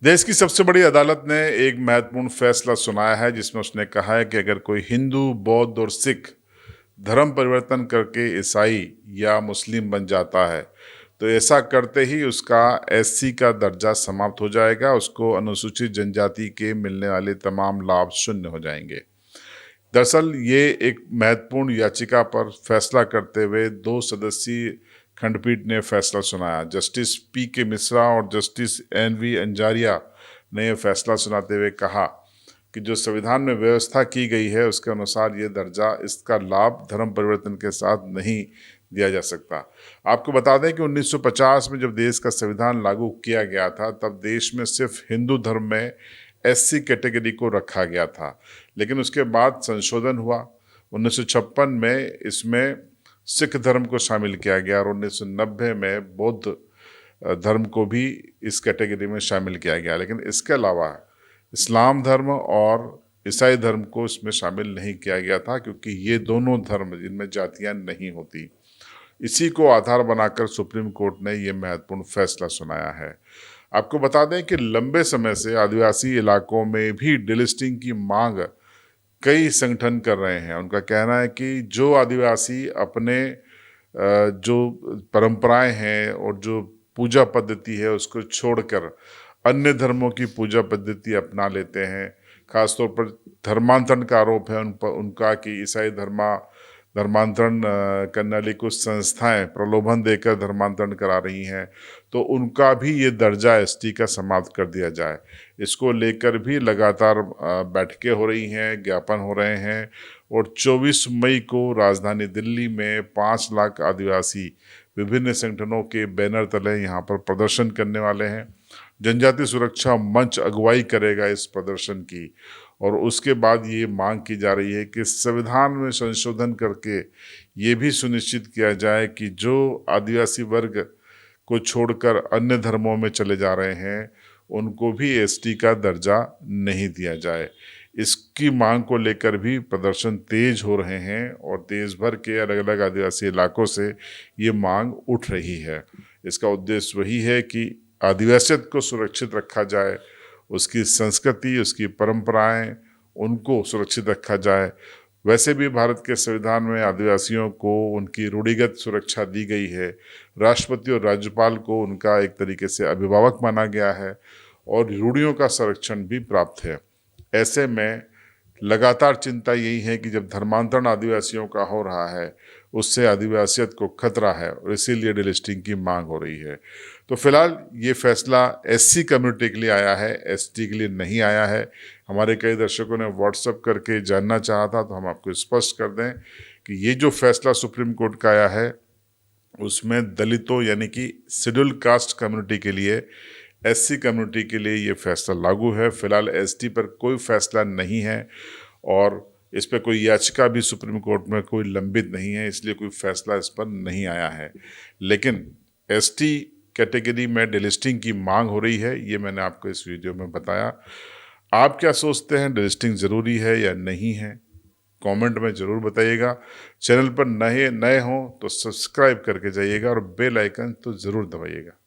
देश की सबसे बड़ी अदालत ने एक महत्वपूर्ण फैसला सुनाया है जिसमें उसने कहा है कि अगर कोई हिंदू, बौद्ध और सिख धर्म परिवर्तन करके ईसाई या मुस्लिम बन जाता है तो ऐसा करते ही उसका एससी का दर्जा समाप्त हो जाएगा, उसको अनुसूचित जनजाति के मिलने वाले तमाम लाभ शून्य हो जाएंगे। दरअसल ये एक महत्वपूर्ण याचिका पर फैसला करते हुए 2 सदस्यीय खंडपीठ ने फैसला सुनाया। जस्टिस पी के मिश्रा और जस्टिस एन वी अंजारिया ने यह फैसला सुनाते हुए कहा कि जो संविधान में व्यवस्था की गई है उसके अनुसार ये दर्जा, इसका लाभ धर्म परिवर्तन के साथ नहीं दिया जा सकता। आपको बता दें कि 1950 में जब देश का संविधान लागू किया गया था तब देश में सिर्फ हिंदू धर्म में एससी कैटेगरी को रखा गया था, लेकिन उसके बाद संशोधन हुआ। 1956 में इसमें सिख धर्म को शामिल किया गया और 1990 में बौद्ध धर्म को भी इस कैटेगरी में शामिल किया गया, लेकिन इसके अलावा इस्लाम धर्म और ईसाई धर्म को इसमें शामिल नहीं किया गया था, क्योंकि ये दोनों धर्म जिनमें जातियां नहीं होती। इसी को आधार बनाकर सुप्रीम कोर्ट ने यह महत्वपूर्ण फैसला सुनाया है। आपको बता दें कि लंबे समय से आदिवासी इलाकों में भी डिलिस्टिंग की मांग कई संगठन कर रहे हैं। उनका कहना है कि जो आदिवासी अपने जो परंपराएं हैं और जो पूजा पद्धति है उसको छोड़कर अन्य धर्मों की पूजा पद्धति अपना लेते हैं, खासतौर पर धर्मांतरण का आरोप है उनका कि ईसाई धर्मांतरण करने वाली कुछ संस्थाएं प्रलोभन देकर धर्मांतरण करा रही हैं, तो उनका भी ये दर्जा एसटी का समाप्त कर दिया जाए। इसको लेकर भी लगातार बैठकें हो रही हैं, ज्ञापन हो रहे हैं और 24 मई को राजधानी दिल्ली में 5 लाख आदिवासी विभिन्न संगठनों के बैनर तले यहाँ पर प्रदर्शन करने वाले हैं। जनजाति सुरक्षा मंच अगुवाई करेगा इस प्रदर्शन की और उसके बाद ये मांग की जा रही है कि संविधान में संशोधन करके ये भी सुनिश्चित किया जाए कि जो आदिवासी वर्ग को छोड़कर अन्य धर्मों में चले जा रहे हैं उनको भी एसटी का दर्जा नहीं दिया जाए। इसकी मांग को लेकर भी प्रदर्शन तेज हो रहे हैं और देश भर के अलग अलग आदिवासी इलाकों से ये मांग उठ रही है। इसका उद्देश्य वही है कि आदिवासियत को सुरक्षित रखा जाए, उसकी संस्कृति, उसकी परंपराएं, उनको सुरक्षित रखा जाए। वैसे भी भारत के संविधान में आदिवासियों को उनकी रूढ़िगत सुरक्षा दी गई है। राष्ट्रपति और राज्यपाल को उनका एक तरीके से अभिभावक माना गया है और रूढ़ियों का संरक्षण भी प्राप्त है। ऐसे में लगातार चिंता यही है कि जब धर्मांतरण आदिवासियों का हो रहा है उससे आदिवासियत को खतरा है और इसीलिए डिलिस्टिंग की मांग हो रही है। तो फिलहाल ये फैसला एससी कम्युनिटी के लिए आया है, एसटी के लिए नहीं आया है। हमारे कई दर्शकों ने व्हाट्सएप करके जानना चाहा था, तो हम आपको स्पष्ट कर दें कि ये जो फैसला सुप्रीम कोर्ट का आया है उसमें दलितों यानी कि शेड्यूल कास्ट कम्युनिटी के लिए, एससी कम्युनिटी के लिए ये फैसला लागू है। फिलहाल एसटी पर कोई फैसला नहीं है और इस पर कोई याचिका भी सुप्रीम कोर्ट में कोई लंबित नहीं है, इसलिए कोई फैसला इस पर नहीं आया है। लेकिन एसटी कैटेगरी में डिलिस्टिंग की मांग हो रही है, ये मैंने आपको इस वीडियो में बताया। आप क्या सोचते हैं, डिलिस्टिंग ज़रूरी है या नहीं है? कमेंट में ज़रूर बताइएगा। चैनल पर नए हों तो सब्सक्राइब करके जाइएगा और बेल आइकन तो ज़रूर दबाइएगा।